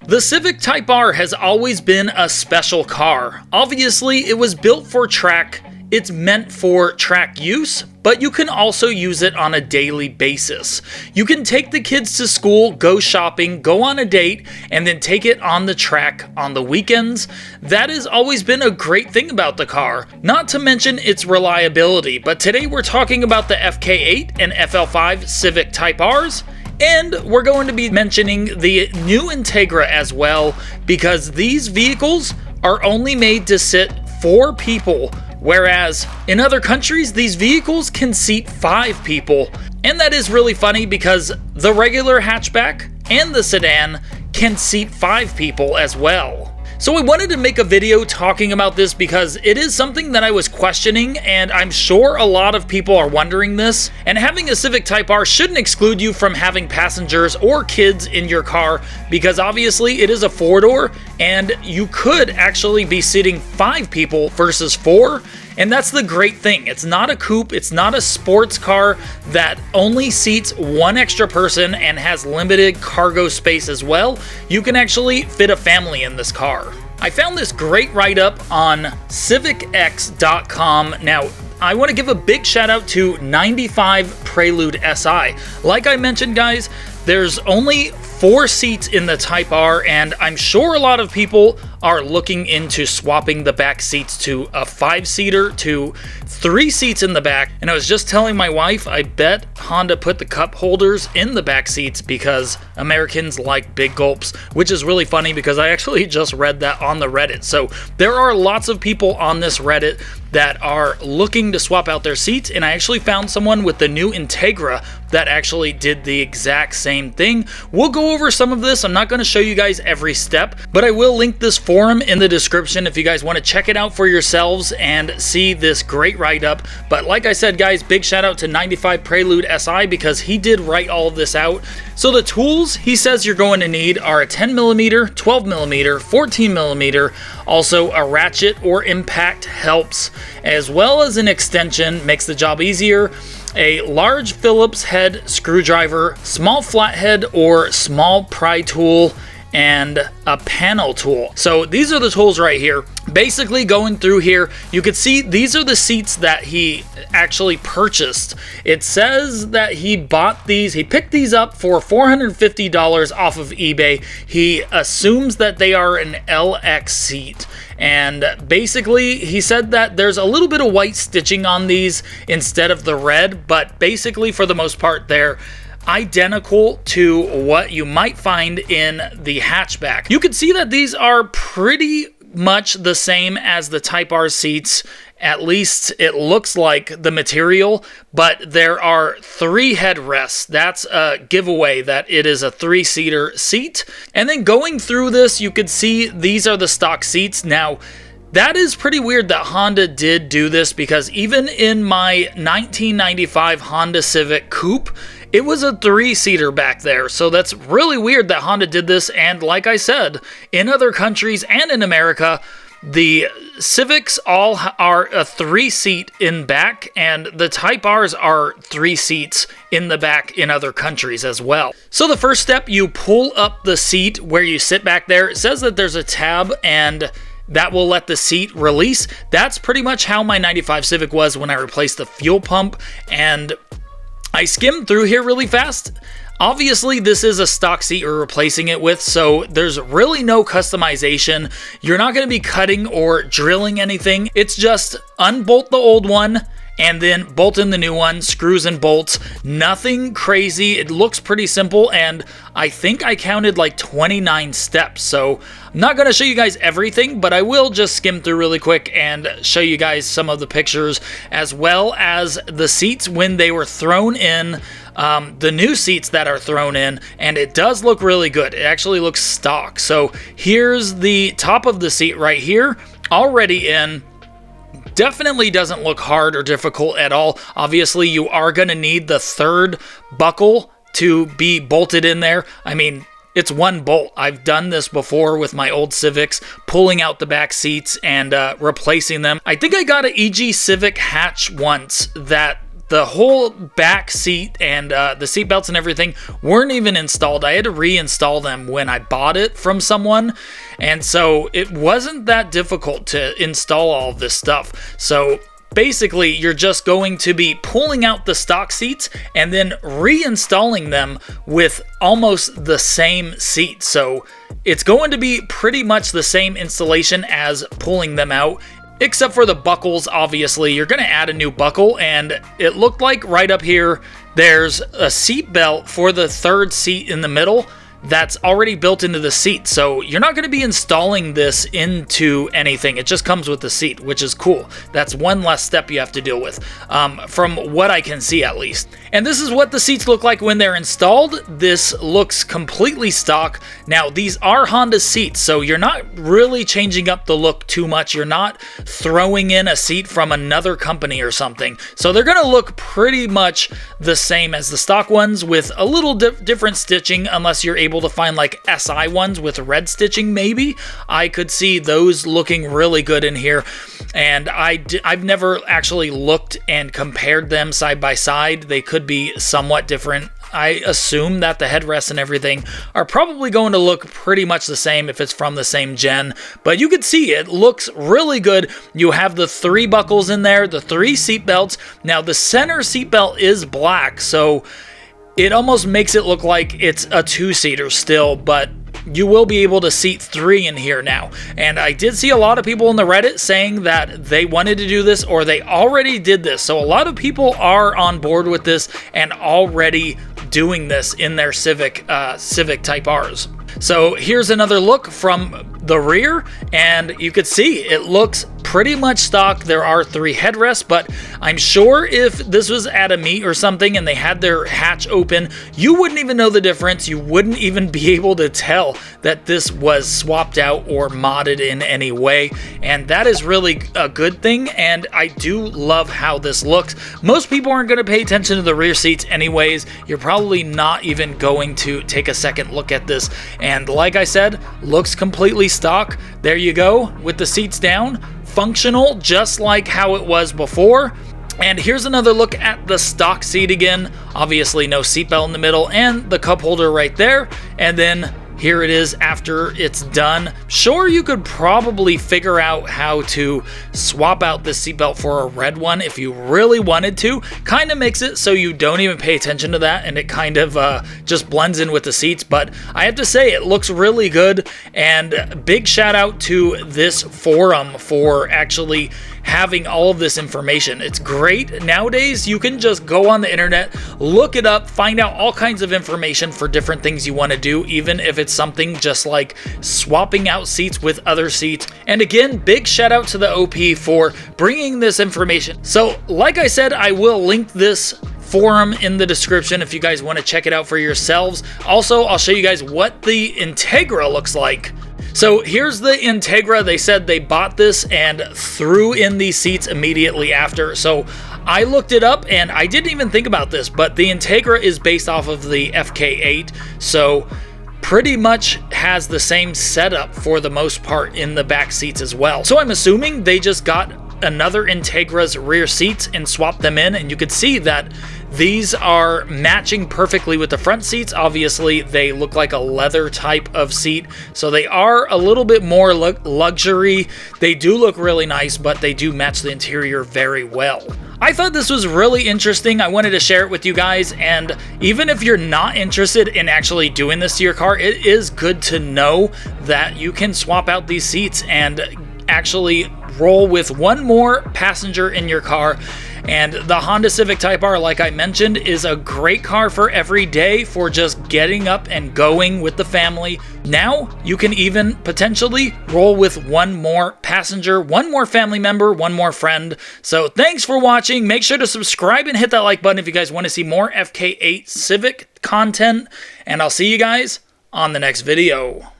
The Civic Type R has always been a special car. Obviously, it was built for track. It's meant for track use, but you can also use it on a daily basis. You can take the kids to school, go shopping, go on a date, and then take it on the track on the weekends. That has always been a great thing about the car, not to mention its reliability. But today we're talking about the FK8 and FL5 Civic Type Rs. And we're going to be mentioning the new Integra as well, because these vehicles are only made to sit 4 people, whereas in other countries, these vehicles can seat 5 people. And that is really funny because the regular hatchback and the sedan can seat 5 people as well. So I wanted to make a video talking about this because it is something that I was questioning, and I'm sure a lot of people are wondering this. And having a Civic Type R shouldn't exclude you from having passengers or kids in your car, because obviously it is a 4-door and you could actually be seating 5 people versus 4. And that's the great thing. It's not a coupe, it's not a sports car that only seats 1 extra person and has limited cargo space as well. You can actually fit a family in this car. I found this great write-up on civicx.com. Now, I want to give a big shout out to 95 Prelude SI. Like I mentioned, guys, there's only 4 seats in the Type R, and I'm sure a lot of people are looking into swapping the back seats to a 5-seater to 3 seats in the back. And I was just telling my wife, I bet Honda put the cup holders in the back seats because Americans like big gulps, which is really funny because I actually just read that on the Reddit. So there are lots of people on this Reddit that are looking to swap out their seats, and I actually found someone with the new Integra that actually did the exact same thing. We'll go over some of this. I'm not going to show you guys every step, but I will link this forum in the description if you guys want to check it out for yourselves and see this great write-up. But like I said, guys, big shout out to 95 Prelude SI because he did write all of this out. So the tools he says you're going to need are a 10mm, 12mm, 14mm, also a ratchet or impact helps, as well as an extension, makes the job easier, a large Phillips head screwdriver, small flathead or small pry tool, and a panel tool. So these are the tools right here. Basically, going through here, you can see these are the seats that he actually purchased. It says that he bought these, he picked these up for $450 off of eBay. He assumes that they are an LX seat. And basically, he said that there's a little bit of white stitching on these instead of the red, but basically, for the most part, they're identical to what you might find in the hatchback. You can see that these are pretty much the same as the Type R seats. At least it looks like the material, but there are 3 headrests. That's a giveaway that it is a 3-seater seat. And then going through this, you could see these are the stock seats. Now, that is pretty weird that Honda did do this, because even in my 1995 Honda Civic Coupe, it was a 3-seater back there. So that's really weird that Honda did this. And like I said, in other countries and in America, the Civics all are a 3-seat in back, and the Type Rs are 3 seats in the back in other countries as well. So the first step, you pull up the seat where you sit back there. It says that there's a tab and that will let the seat release. That's pretty much how my 95 Civic was when I replaced the fuel pump. And I skimmed through here really fast. Obviously, this is a stock seat you're replacing it with, so there's really no customization. You're not going to be cutting or drilling anything. It's just unbolt the old one and then bolt in the new one, screws and bolts. Nothing crazy. It looks pretty simple, and I think I counted like 29 steps. So I'm not going to show you guys everything, but I will just skim through really quick and show you guys some of the pictures, as well as the seats when they were thrown in, the new seats that are thrown in, and it does look really good. It actually looks stock. So here's the top of the seat right here, already in. Definitely doesn't look hard or difficult at all. Obviously, you are going to need the 3rd buckle to be bolted in there. I mean, it's 1 bolt. I've done this before with my old Civics, pulling out the back seats and replacing them. I think I got an EG Civic hatch once that the whole back seat and the seat belts and everything weren't even installed. I had to reinstall them when I bought it from someone, and so it wasn't that difficult to install all of this stuff. So basically, you're just going to be pulling out the stock seats and then reinstalling them with almost the same seat. So it's going to be pretty much the same installation as pulling them out, except for the buckles. Obviously, you're going to add a new buckle, and it looked like right up here, there's a seat belt for the third seat in the middle that's already built into the seat. So you're not going to be installing this into anything. It just comes with the seat, which is cool. That's one less step you have to deal with, from what I can see at least. And this is what the seats look like when they're installed. This looks completely stock. Now, these are Honda seats, so you're not really changing up the look too much. You're not throwing in a seat from another company or something. So they're going to look pretty much the same as the stock ones, with a little different stitching, unless you're able to find like SI ones with red stitching. Maybe I could see those looking really good in here, and I've never actually looked and compared them side by side. They could be somewhat different. I assume that the headrests and everything are probably going to look pretty much the same if it's from the same gen, but you can see it looks really good. You have the 3 buckles in there, the 3 seat belts. Now the center seat belt is black, so it almost makes it look like it's a 2-seater still, but you will be able to seat 3 in here now. And I did see a lot of people in the Reddit saying that they wanted to do this, or they already did this. So a lot of people are on board with this and already doing this in their Civic Type Rs. So here's another look from the rear, and you could see it looks pretty much stock. There are 3 headrests, but I'm sure if this was at a meet or something and they had their hatch open, you wouldn't even know the difference. You wouldn't even be able to tell that this was swapped out or modded in any way, and that is really a good thing, and I do love how this looks. Most people aren't going to pay attention to the rear seats anyways. You're probably not even going to take a second look at this, and like I said, looks completely stock. There you go, with the seats down, functional just like how it was before. And here's another look at the stock seat again. Obviously no seatbelt in the middle and the cup holder right there, and then here it is after it's done. Sure, you could probably figure out how to swap out this seatbelt for a red one if you really wanted to. Kind of makes it so you don't even pay attention to that, and it kind of just blends in with the seats. But I have to say, it looks really good, and big shout out to this forum for actually having all of this information. It's great. Nowadays, you can just go on the internet, look it up, find out all kinds of information for different things you want to do, even if it's something just like swapping out seats with other seats. And again, big shout out to the OP for bringing this information. So like I said, I will link this forum in the description if you guys want to check it out for yourselves. Also, I'll show you guys what the Integra looks like. So here's the Integra. They said they bought this and threw in these seats immediately after. So I looked it up and I didn't even think about this, but the Integra is based off of the FK8. So pretty much has the same setup for the most part in the back seats as well. So I'm assuming they just got another Integra's rear seats and swapped them in, and you could see that these are matching perfectly with the front seats. Obviously, they look like a leather type of seat, so they are a little bit more luxury. They do look really nice, but they do match the interior very well. I thought this was really interesting. I wanted to share it with you guys, and even if you're not interested in actually doing this to your car, it is good to know that you can swap out these seats and actually roll with one more passenger in your car. And the Honda Civic Type R, like I mentioned, is a great car for every day, for just getting up and going with the family. Now you can even potentially roll with one more passenger, one more family member, one more friend. So thanks for watching. Make sure to subscribe and hit that like button if you guys want to see more FK8 Civic content, and I'll see you guys on the next video.